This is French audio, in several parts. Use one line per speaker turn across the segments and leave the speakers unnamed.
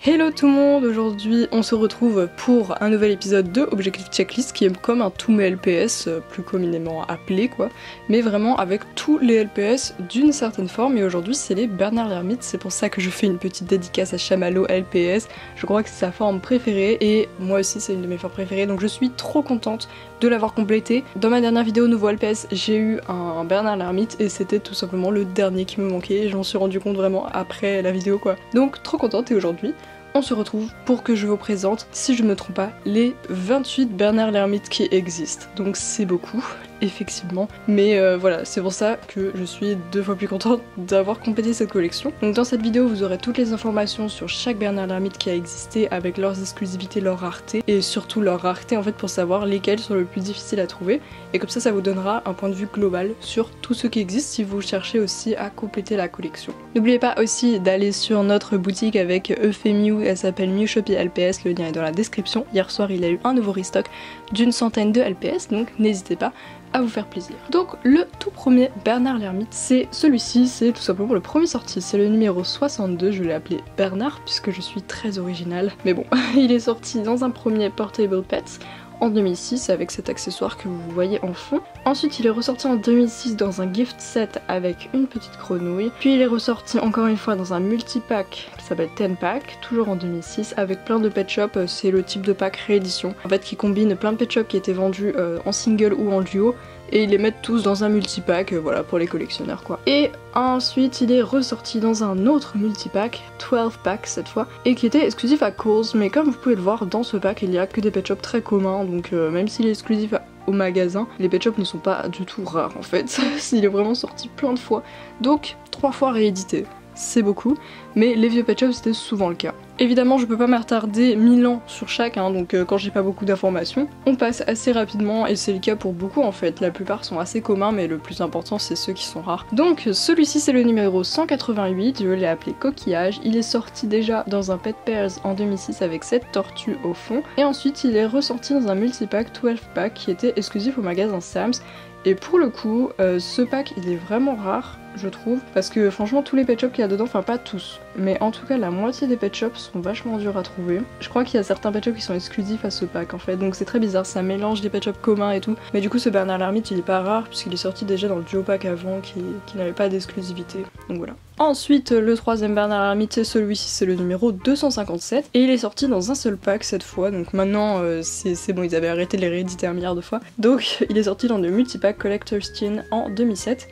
Hello tout le monde, aujourd'hui on se retrouve pour un nouvel épisode de Objectif Checklist qui est comme un tous mes LPS, plus communément appelé quoi, mais vraiment avec tous les LPS d'une certaine forme, et aujourd'hui c'est les Bernard l'Ermite, c'est pour ça que je fais une petite dédicace à Chamallow LPS, je crois que c'est sa forme préférée et moi aussi c'est une de mes formes préférées, donc je suis trop contente de l'avoir complété. Dans ma dernière vidéo nouveau LPS j'ai eu un Bernard l'Ermite et c'était tout simplement le dernier qui me manquait, je m'en suis rendu compte vraiment après la vidéo quoi, donc trop contente. Et aujourd'hui on se retrouve pour que je vous présente, si je ne me trompe pas, les 28 Bernard l'Ermite qui existent. Donc c'est beaucoup, effectivement. Mais voilà, c'est pour ça que je suis 2 fois plus contente d'avoir complété cette collection. Donc dans cette vidéo, vous aurez toutes les informations sur chaque Bernard l'Ermite qui a existé, avec leurs exclusivités, leurs raretés, et surtout leurs raretés en fait pour savoir lesquelles sont le plus difficiles à trouver. Et comme ça vous donnera un point de vue global sur tout ce qui existe si vous cherchez aussi à compléter la collection. N'oubliez pas aussi d'aller sur notre boutique avec Euphémiu. Elle s'appelle Miu Shopee LPS, le lien est dans la description. Hier soir il y a eu un nouveau restock d'une centaine de LPS, donc n'hésitez pas à vous faire plaisir. Donc le tout premier Bernard l'Ermite, c'est celui-ci, c'est tout simplement le premier sorti, c'est le numéro 62, je l'ai appelé Bernard puisque je suis très originale, mais bon, il est sorti dans un premier Portable Pets en 2006 avec cet accessoire que vous voyez en fond. Ensuite il est ressorti en 2006 dans un gift set avec une petite grenouille. Puis il est ressorti encore une fois dans un multi-pack qui s'appelle 10 Pack, toujours en 2006, avec plein de pet shop. C'est le type de pack réédition en fait qui combine plein de pet shop qui étaient vendus en single ou en duo, et ils les mettent tous dans un multipack, voilà, pour les collectionneurs quoi. Et ensuite il est ressorti dans un autre multipack, 12 pack cette fois, et qui était exclusif à Kohl's, mais comme vous pouvez le voir dans ce pack il y a que des pet shops très communs, donc même s'il est exclusif au magasin, les pet shops ne sont pas du tout rares en fait. Il est vraiment sorti plein de fois, donc 3 fois réédité. C'est beaucoup, mais les vieux pet shops c'était souvent le cas. Évidemment je peux pas m'attarder 1000 ans sur chaque, donc quand j'ai pas beaucoup d'informations, on passe assez rapidement et c'est le cas pour beaucoup en fait. La plupart sont assez communs mais le plus important c'est ceux qui sont rares. Donc celui-ci c'est le numéro 188, je l'ai appelé Coquillage, il est sorti déjà dans un Pet Pairs en 2006 avec cette tortue au fond, et ensuite il est ressorti dans un multipack 12 pack qui était exclusif au magasin Sam's. Et pour le coup, ce pack il est vraiment rare je trouve, parce que franchement tous les pet shops qu'il y a dedans, enfin pas tous, mais en tout cas la moitié des pet shops sont vachement durs à trouver. Je crois qu'il y a certains pet shops qui sont exclusifs à ce pack en fait, donc c'est très bizarre, ça mélange des pet shops communs et tout, mais du coup ce Bernard l'Ermite il est pas rare puisqu'il est sorti déjà dans le duo pack avant qui n'avait pas d'exclusivité, donc voilà. Ensuite le troisième Bernard l'Ermite c'est celui-ci, c'est le numéro 257, et il est sorti dans un seul pack cette fois, donc maintenant c'est bon, ils avaient arrêté de les rééditer 1 milliard de fois, donc il est sorti dans le multipack Collector's Tin en 2007.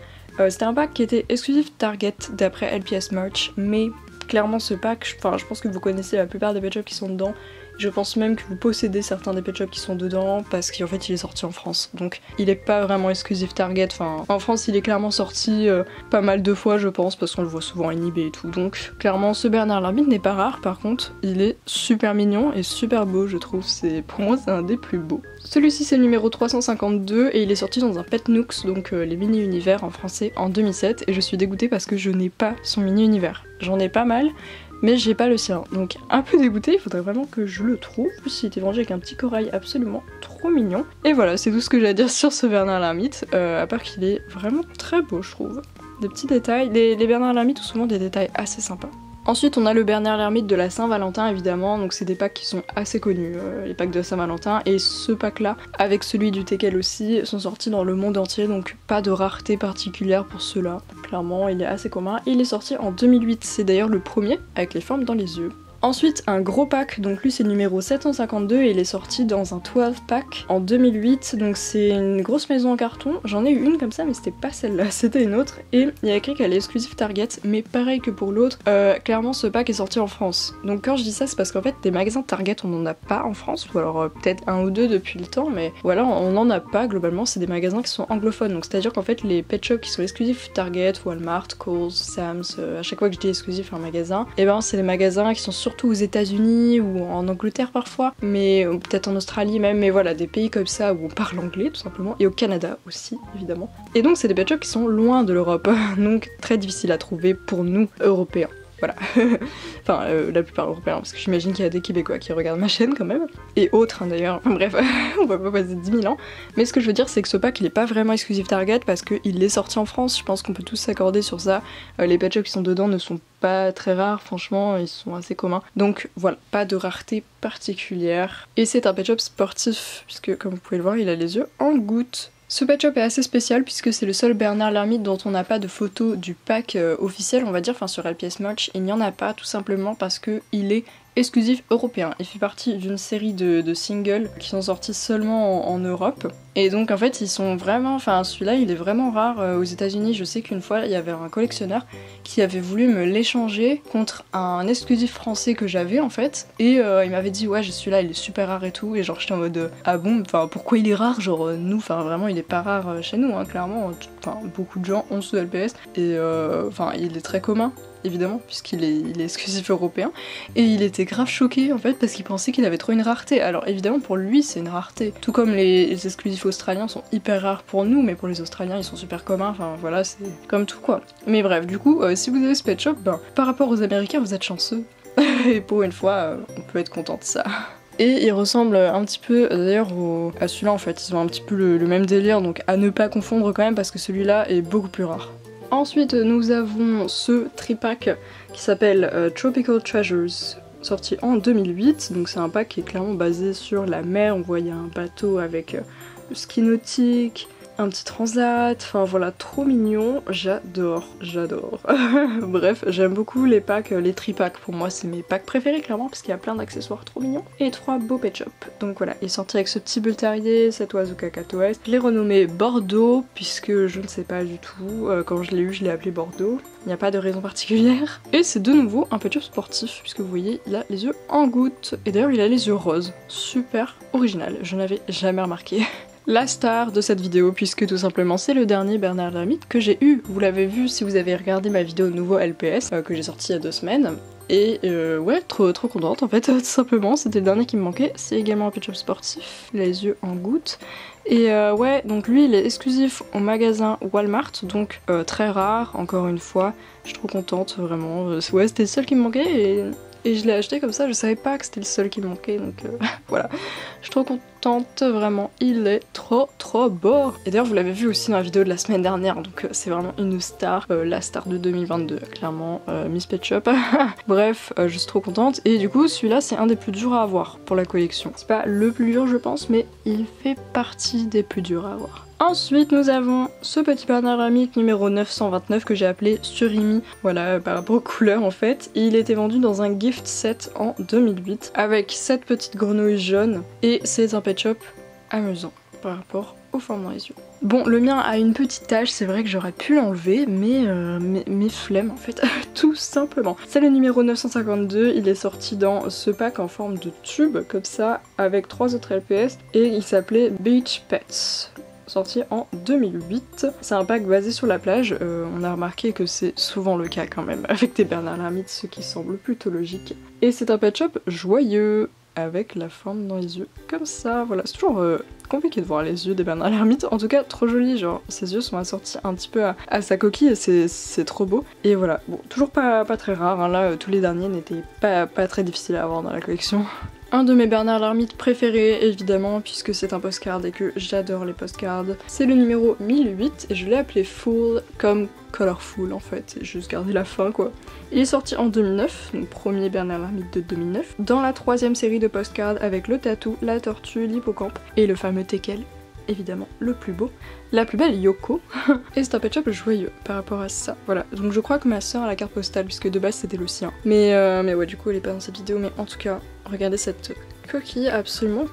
C'était un pack qui était exclusif Target d'après LPS Merch, mais clairement ce pack, je pense que vous connaissez la plupart des pet shops qui sont dedans. Je pense même que vous possédez certains des pet shops qui sont dedans parce qu'en fait il est sorti en France, donc il est pas vraiment exclusif Target. Enfin en France il est clairement sorti pas mal de fois je pense, parce qu'on le voit souvent en eBay et tout, donc clairement ce Bernard l'Ermite n'est pas rare. Par contre il est super mignon et super beau je trouve, pour moi c'est un des plus beaux. Celui-ci c'est le numéro 352 et il est sorti dans un Pet Nooks, donc les mini-univers en français, en 2007, et je suis dégoûtée parce que je n'ai pas son mini-univers. J'en ai pas mal, mais j'ai pas le sien, donc un peu dégoûtée, il faudrait vraiment que je le trouve. En plus il était vendu avec un petit corail absolument trop mignon. Et voilà, c'est tout ce que j'ai à dire sur ce Bernard l'Ermite, à part qu'il est vraiment très beau je trouve. Des petits détails, les Bernard l'Ermite ont souvent des détails assez sympas. Ensuite on a le Bernard l'Ermite de la Saint-Valentin évidemment, donc c'est des packs qui sont assez connus, les packs de Saint-Valentin, et ce pack là, avec celui du Teckel aussi, sont sortis dans le monde entier, donc pas de rareté particulière pour ceux-là. Clairement il est assez commun, et il est sorti en 2008, c'est d'ailleurs le premier avec les formes dans les yeux. Ensuite un gros pack, donc lui c'est le numéro 752 et il est sorti dans un 12 pack en 2008, donc c'est une grosse maison en carton. J'en ai eu une comme ça mais c'était pas celle-là, c'était une autre, et il y a écrit qu'elle est exclusive Target, mais pareil que pour l'autre, clairement ce pack est sorti en France. Donc quand je dis ça c'est parce qu'en fait des magasins Target on en a pas en France, ou alors peut-être un ou deux depuis le temps, mais voilà on en a pas globalement, c'est des magasins qui sont anglophones, donc c'est à dire qu'en fait les pet shops qui sont exclusifs Target, Walmart, Kohl's, Sam's, à chaque fois que je dis exclusif un magasin, et ben c'est les magasins qui sont surtout aux États-Unis ou en Angleterre parfois, mais peut-être en Australie même, mais voilà, des pays comme ça où on parle anglais tout simplement, et au Canada aussi évidemment. Et donc c'est des pet shops qui sont loin de l'Europe, donc très difficile à trouver pour nous Européens. voilà. Enfin, la plupart européens, parce que j'imagine qu'il y a des Québécois qui regardent ma chaîne quand même. Et autres hein, d'ailleurs, enfin bref, on va pas passer 10 000 ans. Mais ce que je veux dire, c'est que ce pack, il est pas vraiment exclusif Target parce qu'il est sorti en France, je pense qu'on peut tous s'accorder sur ça. Les pet shops qui sont dedans ne sont pas très rares, franchement, ils sont assez communs. Donc voilà, pas de rareté particulière. Et c'est un pet shop sportif, puisque comme vous pouvez le voir, il a les yeux en gouttes. Ce pet shop est assez spécial puisque c'est le seul Bernard l'Ermite dont on n'a pas de photo du pack officiel, on va dire, enfin sur LPS Merch, il n'y en a pas tout simplement parce que il est exclusif européen. Il fait partie d'une série de singles qui sont sortis seulement en Europe. Et donc en fait ils sont vraiment, enfin celui-là il est vraiment rare aux États-Unis. Je sais qu'une fois il y avait un collectionneur qui avait voulu me l'échanger contre un exclusif français que j'avais en fait. Et il m'avait dit ouais celui-là il est super rare et tout. Et genre j'étais en mode ah bon, enfin pourquoi il est rare, genre nous, enfin vraiment il est pas rare chez nous hein, clairement. Enfin beaucoup de gens ont ce LPS et enfin il est très commun. Évidemment, puisqu'il est exclusif européen, et il était grave choqué en fait parce qu'il pensait qu'il avait trop une rareté. Alors évidemment pour lui c'est une rareté, tout comme les exclusifs australiens sont hyper rares pour nous, mais pour les Australiens ils sont super communs, enfin voilà c'est comme tout quoi. Mais bref, du coup si vous avez ce pet shop, ben, par rapport aux Américains vous êtes chanceux, et pour une fois on peut être content de ça. Et il ressemble un petit peu d'ailleurs à celui-là en fait, ils ont un petit peu le même délire, donc à ne pas confondre quand même parce que celui-là est beaucoup plus rare. Ensuite nous avons ce tripack qui s'appelle Tropical Treasures, sorti en 2008, donc c'est un pack qui est clairement basé sur la mer, on voit il y a un bateau avec le ski nautique, un petit transat, enfin voilà, trop mignon, j'adore. Bref, j'aime beaucoup les packs, les tripacks, pour moi c'est mes packs préférés clairement parce qu'il y a plein d'accessoires trop mignons et 3 beaux pet shops. Donc voilà, il est sorti avec ce petit bull terrier, cet oiseau cacatoès. Je l'ai renommé Bordeaux puisque je ne sais pas du tout, quand je l'ai eu je l'ai appelé Bordeaux. Il n'y a pas de raison particulière. Et c'est de nouveau un pet shop sportif puisque vous voyez il a les yeux en gouttes. Et d'ailleurs il a les yeux roses, super original, je n'avais jamais remarqué. La star de cette vidéo, puisque tout simplement c'est le dernier Bernard l'Ermite que j'ai eu. Vous l'avez vu si vous avez regardé ma vidéo nouveau LPS que j'ai sorti il y a 2 semaines. Et ouais, trop contente en fait, tout simplement, c'était le dernier qui me manquait. C'est également un pet shop sportif, les yeux en gouttes. Et ouais, donc lui il est exclusif au magasin Walmart, donc très rare, encore une fois. Je suis trop contente, vraiment. Ouais, c'était le seul qui me manquait et je l'ai acheté comme ça, je savais pas que c'était le seul qui me manquait, donc voilà. Je suis trop contente, vraiment, il est trop beau. Et d'ailleurs vous l'avez vu aussi dans la vidéo de la semaine dernière, donc c'est vraiment une star, la star de 2022, clairement, Miss Pet Shop. Bref, je suis trop contente, et du coup celui-là c'est un des plus durs à avoir pour la collection. C'est pas le plus dur je pense, mais il fait partie des plus durs à avoir. Ensuite nous avons ce petit Bernard l'Ermite numéro 929 que j'ai appelé Surimi, voilà par rapport aux couleurs en fait. Il était vendu dans un gift set en 2008 avec 7 petites grenouilles jaunes et c'est un pet shop amusant par rapport aux formes dans les yeux. Bon, le mien a une petite tache, c'est vrai que j'aurais pu l'enlever, mais mes flemmes en fait, tout simplement. C'est le numéro 952, il est sorti dans ce pack en forme de tube comme ça avec 3 autres LPS et il s'appelait Beach Pets. Sorti en 2008. C'est un pack basé sur la plage, on a remarqué que c'est souvent le cas quand même avec des Bernard l'Ermite, ce qui semble plutôt logique. Et c'est un pet shop joyeux, avec la forme dans les yeux comme ça, voilà, c'est toujours compliqué de voir les yeux des Bernard l'Ermite, en tout cas trop joli, genre ses yeux sont assortis un petit peu à sa coquille et c'est trop beau. Et voilà, bon, toujours pas très rare, hein. Là tous les derniers n'étaient pas très difficiles à avoir dans la collection. Un de mes Bernard l'Ermite préférés évidemment puisque c'est un postcard et que j'adore les postcards. C'est le numéro 1008 et je l'ai appelé Full comme Colorful en fait, j'ai juste gardé la fin quoi. Il est sorti en 2009, donc premier Bernard l'Ermite de 2009, dans la 3ème série de postcards avec le tatou, la tortue, l'hippocampe et le fameux teckel. Évidemment le plus beau, la plus belle Yoko. Et c'est un pet shop joyeux par rapport à ça. Voilà, donc je crois que ma soeur a la carte postale puisque de base c'était le sien. Mais ouais, du coup elle est pas dans cette vidéo, mais en tout cas regardez cette coquille absolument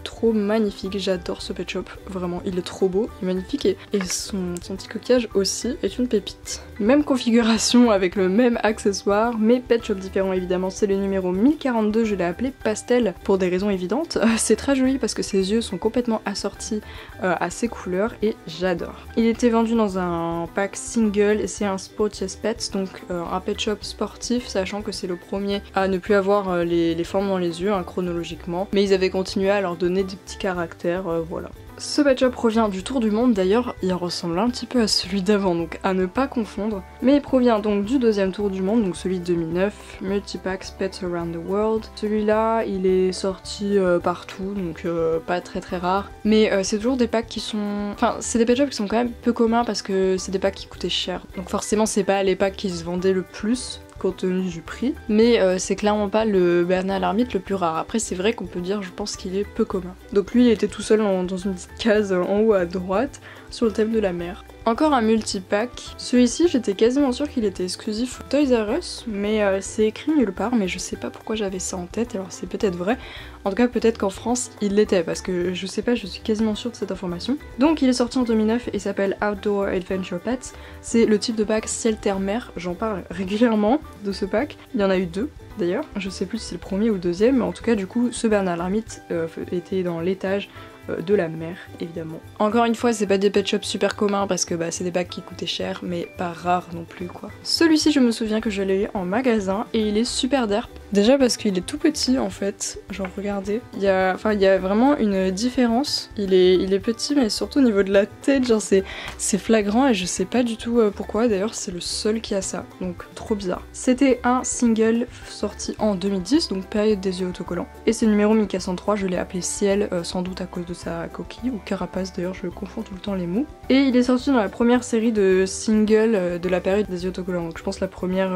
trop magnifique. J'adore ce pet shop, vraiment il est trop beau, il est magnifique et son petit coquillage aussi est une pépite. Même configuration avec le même accessoire, mais pet shop différent évidemment. C'est le numéro 1042, je l'ai appelé Pastel pour des raisons évidentes. C'est très joli parce que ses yeux sont complètement assortis à ses couleurs et j'adore. Il était vendu dans un pack single et c'est un Sportiest Pets, donc un pet shop sportif, sachant que c'est le premier à ne plus avoir les formes dans les yeux, hein, chronologiquement, mais ils avaient continué à leur donner des petits caractères, voilà. Ce Pet Shop revient du Tour du Monde, d'ailleurs il ressemble un petit peu à celui d'avant, donc à ne pas confondre. Mais il provient donc du deuxième Tour du Monde, donc celui de 2009, Multipacks Pets Around the World. Celui-là il est sorti partout, donc pas très rare. Mais c'est toujours des packs qui sont... Enfin c'est des Pet Shop qui sont quand même peu communs parce que c'est des packs qui coûtaient cher. Donc forcément c'est pas les packs qui se vendaient le plus compte tenu du prix, mais c'est clairement pas le Bernard l'Ermite le plus rare. Après c'est vrai qu'on peut dire, je pense qu'il est peu commun. Donc lui il était tout seul dans une petite case en haut à droite sur le thème de la mer. Encore un multipack. Celui-ci j'étais quasiment sûre qu'il était exclusif Toys R Us, mais c'est écrit nulle part, mais je sais pas pourquoi j'avais ça en tête, alors c'est peut-être vrai. En tout cas peut-être qu'en France il l'était, parce que je sais pas, je suis quasiment sûre de cette information. Donc il est sorti en 2009 et s'appelle Outdoor Adventure Pets. C'est le type de pack ciel-terre-mer, j'en parle régulièrement de ce pack. Il y en a eu deux d'ailleurs, je sais plus si c'est le premier ou le deuxième, mais en tout cas du coup ce Bernard l'Ermite était dans l'étage de la mer évidemment. Encore une fois c'est pas des pet shops super communs parce que c'est des packs qui coûtaient cher mais pas rares non plus quoi. Celui-ci je me souviens que je l'ai eu en magasin et il est super derp. Déjà parce qu'il est tout petit en fait, genre regardez, il y a vraiment une différence, il est petit mais surtout au niveau de la tête, genre c'est flagrant et je sais pas du tout pourquoi, d'ailleurs c'est le seul qui a ça, donc trop bizarre. C'était un single sorti en 2010, donc période des yeux autocollants, et c'est le numéro 1403, je l'ai appelé Ciel sans doute à cause de sa coquille, ou carapace d'ailleurs, je confonds tout le temps les mots. Et il est sorti dans la première série de singles de la période des yeux autocollants, donc je pense la première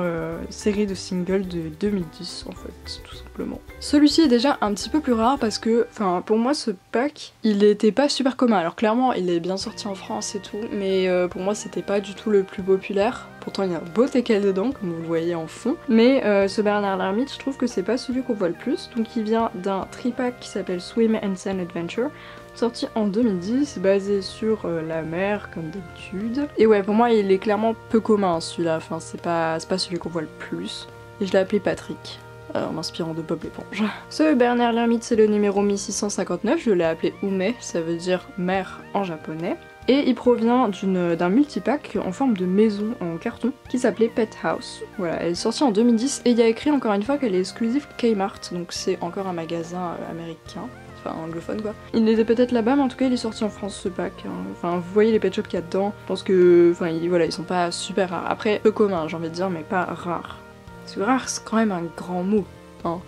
série de singles de 2010 en fait, tout simplement. Celui-ci est déjà un petit peu plus rare parce que, enfin pour moi ce pack, il était pas super commun. Alors clairement il est bien sorti en France et tout, mais pour moi c'était pas du tout le plus populaire. Pourtant il y a un beau teckel dedans, comme vous le voyez en fond. Mais ce Bernard l'Ermite, je trouve que c'est pas celui qu'on voit le plus. Donc il vient d'un tripack qui s'appelle Swim and Sand Adventure, sorti en 2010, basé sur la mer comme d'habitude. Et ouais, pour moi il est clairement peu commun celui-là, enfin c'est pas celui qu'on voit le plus. Et je l'ai appelé Patrick, en m'inspirant de Bob l'éponge. Ce Bernard l'Ermite c'est le numéro 1659, je l'ai appelé Ume, ça veut dire mer en japonais. Et il provient d'un multipack en forme de maison en carton qui s'appelait Pet House. Voilà, elle est sortie en 2010 et il y a écrit encore une fois qu'elle est exclusive Kmart, donc c'est encore un magasin américain. Enfin anglophone quoi. Il était peut-être là-bas mais en tout cas il est sorti en France ce pack. Enfin vous voyez les pet shops qu'il y a dedans, je pense que enfin voilà, ils sont pas super rares. Après peu communs j'ai envie de dire mais pas rares. Parce que rare c'est quand même un grand mot. Hein.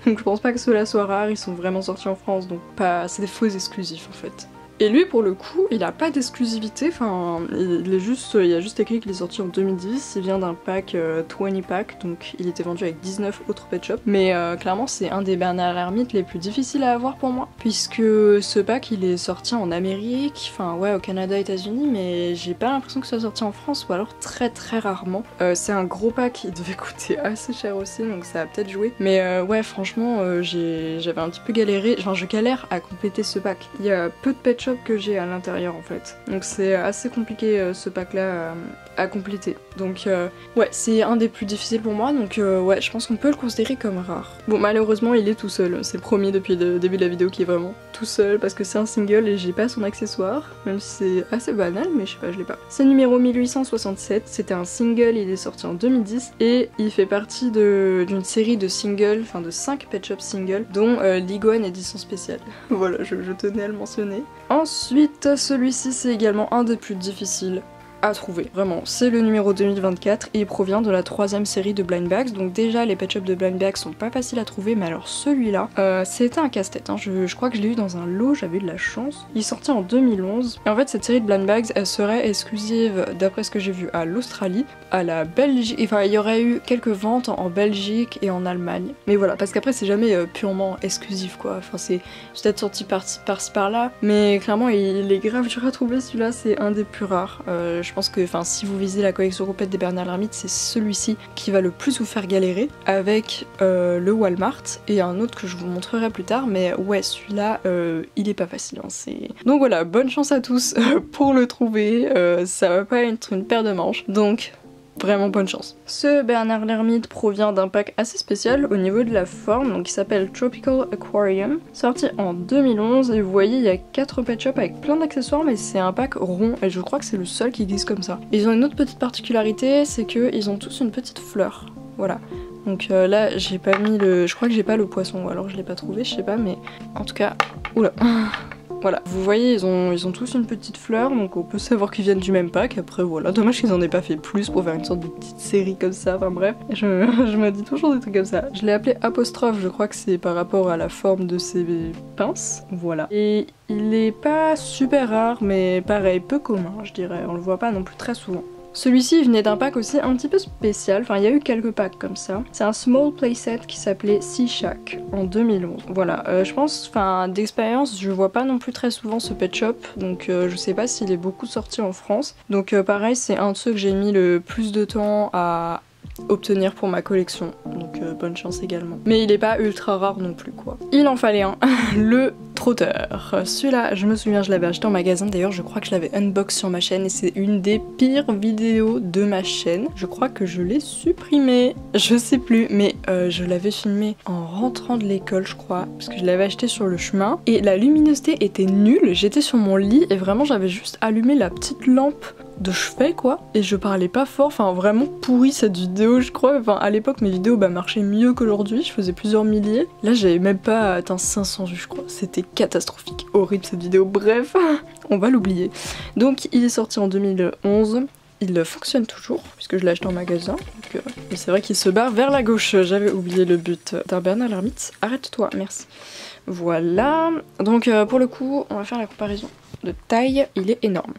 Donc je pense pas que ceux-là soient rares, ils sont vraiment sortis en France donc pas. C'est des faux exclusifs en fait. Et lui pour le coup il a pas d'exclusivité, enfin il y a juste écrit qu'il est sorti en 2010, il vient d'un pack 20 pack, donc il était vendu avec 19 autres pet shops, mais clairement c'est un des Bernard l'Ermite les plus difficiles à avoir pour moi, puisque ce pack il est sorti en Amérique, enfin ouais au Canada, États-Unis, mais j'ai pas l'impression que ça soit sorti en France, ou alors très rarement. C'est un gros pack, il devait coûter assez cher aussi, donc ça a peut-être joué, mais ouais franchement j'avais un petit peu galéré, enfin je galère à compléter ce pack. Il y a peu de pet shops que j'ai à l'intérieur en fait. Donc c'est assez compliqué ce pack là à compléter. Donc ouais c'est un des plus difficiles pour moi, donc ouais je pense qu'on peut le considérer comme rare. Bon malheureusement il est tout seul, c'est promis depuis le début de la vidéo qu'il est vraiment tout seul parce que c'est un single et j'ai pas son accessoire, même si c'est assez banal mais je sais pas, je l'ai pas. C'est numéro 1867, c'était un single, il est sorti en 2010 et il fait partie d'une série de singles, enfin de 5 pet shop singles dont l'Iguane édition spéciale. Voilà, je tenais à le mentionner. Ensuite, celui-ci c'est également un des plus difficiles à trouver, vraiment. C'est le numéro 2024 et il provient de la 3ème série de Blind Bags, donc déjà les pet shops de Blind Bags sont pas faciles à trouver, mais alors celui-là, c'était un casse-tête, hein. Je crois que je l'ai eu dans un lot, j'avais eu de la chance. Il est sorti en 2011, et en fait cette série de Blind Bags, elle serait exclusive, d'après ce que j'ai vu, à l'Australie, à la Belgique, enfin il y aurait eu quelques ventes en Belgique et en Allemagne, mais voilà, parce qu'après c'est jamais purement exclusif quoi, enfin c'est peut-être sorti par-ci par-là, mais clairement il est grave dur à trouver celui-là, c'est un des plus rares. Je pense que si vous visez la collection complète des Bernard l'Ermite, c'est celui-ci qui va le plus vous faire galérer, avec le Walmart et un autre que je vous montrerai plus tard, mais ouais celui-là il est pas facile, hein, donc voilà, bonne chance à tous pour le trouver, ça va pas être une paire de manches, donc vraiment bonne chance. Ce Bernard l'Ermite provient d'un pack assez spécial au niveau de la forme, donc il s'appelle Tropical Aquarium, sorti en 2011, et vous voyez il y a 4 pet shops avec plein d'accessoires, mais c'est un pack rond et je crois que c'est le seul qui existe comme ça. Ils ont une autre petite particularité, c'est qu'ils ont tous une petite fleur, voilà. Donc là j'ai pas mis je crois que j'ai pas le poisson, ou alors je l'ai pas trouvé, je sais pas, mais en tout cas, oula. Voilà, vous voyez, ils ont tous une petite fleur, donc on peut savoir qu'ils viennent du même pack. Après voilà, dommage qu'ils en aient pas fait plus pour faire une sorte de petite série comme ça, enfin bref. Je me dis toujours des trucs comme ça. Je l'ai appelé apostrophe, je crois que c'est par rapport à la forme de ses pinces, voilà. Et il est pas super rare, mais pareil, peu commun je dirais, on le voit pas non plus très souvent. Celui-ci venait d'un pack aussi un petit peu spécial, enfin il y a eu quelques packs comme ça. C'est un small playset qui s'appelait Sea Shack en 2011. Voilà, je pense, enfin d'expérience, je vois pas non plus très souvent ce pet shop, donc je sais pas s'il est beaucoup sorti en France. Donc pareil, c'est un de ceux que j'ai mis le plus de temps à obtenir pour ma collection, donc bonne chance également. Mais il est pas ultra rare non plus quoi. Il en fallait un, le trotteur. Celui-là, je me souviens, je l'avais acheté en magasin, d'ailleurs je crois que je l'avais unbox sur ma chaîne et c'est une des pires vidéos de ma chaîne. Je crois que je l'ai supprimé, je sais plus, mais je l'avais filmé en rentrant de l'école je crois, parce que je l'avais acheté sur le chemin et la luminosité était nulle, j'étais sur mon lit et vraiment j'avais juste allumé la petite lampe de chevet quoi, et je parlais pas fort, enfin vraiment pourri cette vidéo je crois, enfin à l'époque mes vidéos marchaient mieux qu'aujourd'hui, je faisais plusieurs milliers, là j'avais même pas atteint 500 vues je crois, c'était catastrophique, horrible cette vidéo, bref, on va l'oublier. Donc il est sorti en 2011, il fonctionne toujours, puisque je l'ai acheté en magasin, donc c'est vrai qu'il se barre vers la gauche, j'avais oublié le but d'un Bernard l'Ermite, arrête-toi, merci. Voilà, donc pour le coup on va faire la comparaison de taille, il est énorme.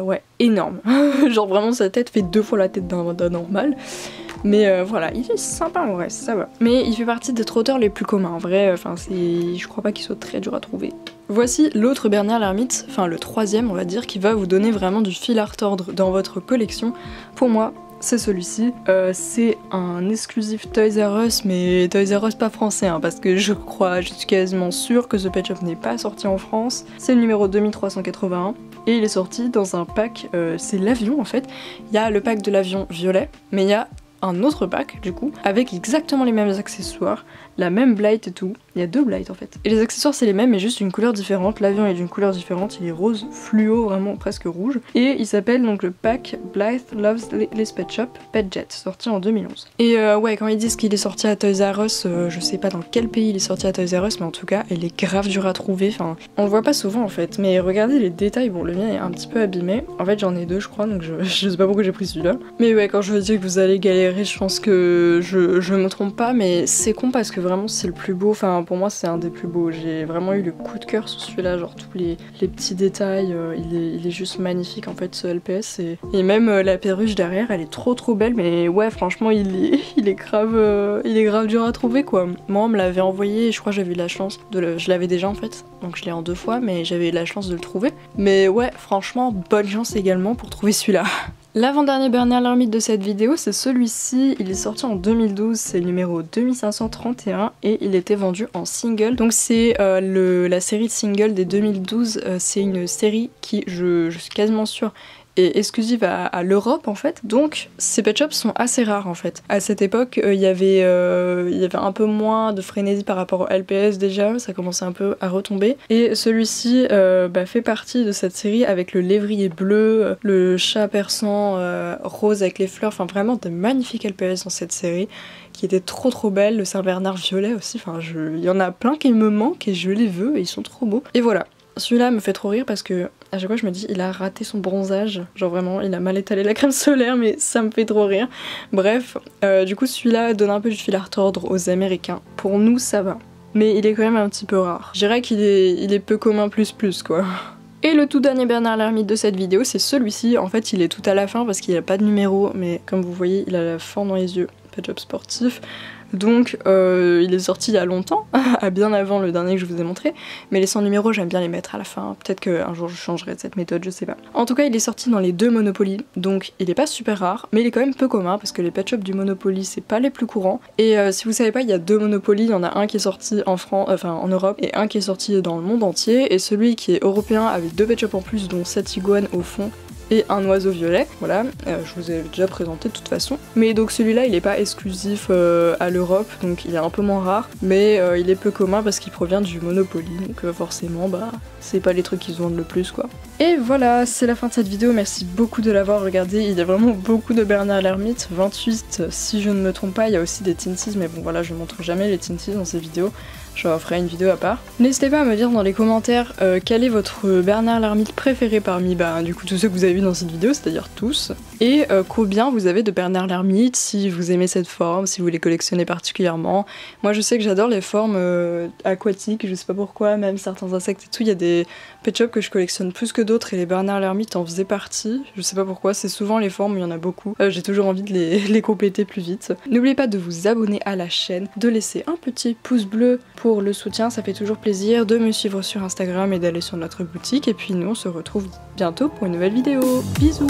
Ouais, énorme. Genre vraiment sa tête fait 2 fois la tête d'un normal. Mais voilà, il est sympa en vrai, ça va. Mais il fait partie des trotteurs les plus communs. En vrai, enfin je crois pas qu'il soit très dur à trouver. Voici l'autre Bernard l'Ermite, enfin le troisième on va dire, qui va vous donner vraiment du fil à retordre dans votre collection. Pour moi, c'est celui-ci. C'est un exclusif Toys R Us, mais Toys R Us pas français, hein, parce que je suis quasiment sûre que ce pet shop n'est pas sorti en France. C'est le numéro 2381. Et il est sorti dans un pack, c'est l'avion en fait. Il y a le pack de l'avion violet, mais il y a un autre pack du coup, avec exactement les mêmes accessoires, la même blight et tout. Il y a 2 blights en fait. Et les accessoires c'est les mêmes mais juste une couleur différente. L'avion est d'une couleur différente, il est rose fluo, vraiment presque rouge. Et il s'appelle donc le pack Blythe Loves les Pet Shop Pet Jet, sorti en 2011. Et ouais, quand ils disent qu'il est sorti à Toys R Us, je sais pas dans quel pays il est sorti à Toys R Us, mais en tout cas il est grave dur à trouver. Enfin, on le voit pas souvent en fait. Mais regardez les détails, bon le mien est un petit peu abîmé. En fait j'en ai 2 je crois, donc je sais pas pourquoi j'ai pris celui-là. Mais ouais, quand je veux dire que vous allez galérer, je pense que je me trompe pas, mais c'est con parce que vraiment c'est le plus beau. Enfin pour moi c'est un des plus beaux. J'ai vraiment eu le coup de cœur sur celui-là, genre tous les petits détails, il est juste magnifique en fait ce LPS et même la perruche derrière elle est trop belle, mais ouais franchement il est grave dur à trouver quoi. Moi on me l'avait envoyé et je crois que j'avais eu la chance je l'avais déjà en fait, donc je l'ai en 2 fois mais j'avais eu la chance de le trouver. Mais ouais franchement bonne chance également pour trouver celui-là. L'avant-dernier Bernard l'Ermite de cette vidéo, c'est celui-ci, il est sorti en 2012, c'est le numéro 2531 et il était vendu en single. Donc c'est la série de singles des 2012, c'est une série qui, je suis quasiment sûre, est exclusive à l'Europe en fait, donc ces pet shops sont assez rares en fait. À cette époque il y avait un peu moins de frénésie par rapport au LPS déjà, ça commençait un peu à retomber, et celui-ci fait partie de cette série avec le lévrier bleu, le chat persan rose avec les fleurs, enfin vraiment de magnifiques LPS dans cette série qui était trop belle, le Saint-Bernard violet aussi, enfin il y en a plein qui me manquent et je les veux et ils sont trop beaux. Et voilà. Celui-là me fait trop rire parce que à chaque fois je me dis il a raté son bronzage, genre vraiment il a mal étalé la crème solaire, mais ça me fait trop rire. Bref, du coup celui-là donne un peu du fil à retordre aux Américains. Pour nous ça va, mais il est quand même un petit peu rare. Je dirais qu'il est peu commun plus quoi. Et le tout dernier Bernard l'Ermite de cette vidéo c'est celui-ci, en fait il est tout à la fin parce qu'il a pas de numéro, mais comme vous voyez il a la forme dans les yeux, pet shop sportif. Donc il est sorti il y a longtemps, à bien avant le dernier que je vous ai montré, mais les 100 numéros j'aime bien les mettre à la fin, peut-être qu'un jour je changerai de cette méthode, je sais pas. En tout cas il est sorti dans les 2 Monopoly, donc il est pas super rare, mais il est quand même peu commun parce que les pet shops du Monopoly c'est pas les plus courants. Et si vous savez pas, il y a 2 Monopoly, il y en a un qui est sorti en Europe et un qui est sorti dans le monde entier, et celui qui est européen avec 2 pet shops en plus, dont 7 iguanes au fond et un oiseau violet, voilà, je vous ai déjà présenté de toute façon. Mais donc celui-là il est pas exclusif à l'Europe, donc il est un peu moins rare, mais il est peu commun parce qu'il provient du Monopoly, donc forcément c'est pas les trucs qui se vendent le plus quoi. Et voilà, c'est la fin de cette vidéo, merci beaucoup de l'avoir regardée, il y a vraiment beaucoup de Bernard l'Ermite, 28 si je ne me trompe pas, il y a aussi des Tinsies, mais bon voilà je montre jamais les Tinsies dans ces vidéos. je ferai une vidéo à part. N'hésitez pas à me dire dans les commentaires quel est votre Bernard l'ermite préféré parmi du coup tous ceux que vous avez vus dans cette vidéo, c'est-à-dire tous, et combien vous avez de Bernard l'ermite, si vous aimez cette forme, si vous les collectionnez particulièrement. Moi je sais que j'adore les formes aquatiques, je sais pas pourquoi, même certains insectes et tout, il y a des pet shops que je collectionne plus que d'autres et les Bernard l'ermite en faisaient partie, je sais pas pourquoi, c'est souvent les formes où il y en a beaucoup, j'ai toujours envie de les compléter plus vite. N'oubliez pas de vous abonner à la chaîne, de laisser un petit pouce bleu pour le soutien, ça fait toujours plaisir, de me suivre sur Instagram et d'aller sur notre boutique, et puis nous on se retrouve bientôt pour une nouvelle vidéo. Bisous!